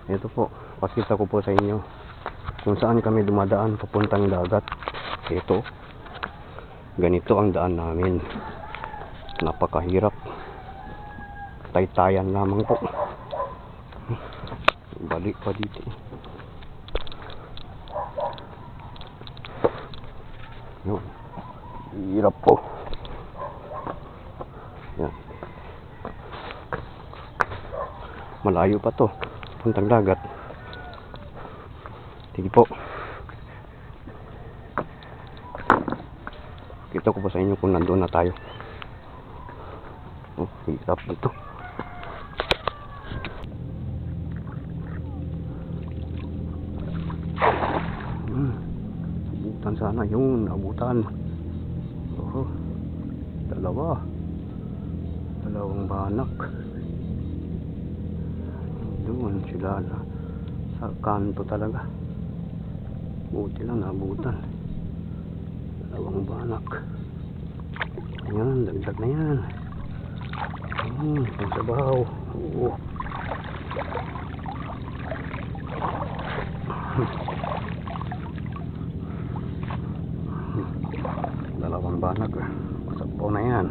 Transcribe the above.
Ito po, pakita ko po sa inyo kung saan kami dumadaan papuntang dagat. Ito, ganito ang daan namin. Napakahirap. Taytayan lamang po. Balik pa dito. Yun. Hirap po. Yan. Malayo pa to puntang dagat. Sige po, kita ko po sa inyo kung nandoon na tayo. Oh, hirap dito. Abutan sana yun, abutan. Oh, dalawang banak. Doon sila na sa kanto talaga. Buti lang nabutan. Dalawang banak. Ayan, dagdag na yan. Pagsabaw. Oo. Dalawang banak. Pasabaw na yan.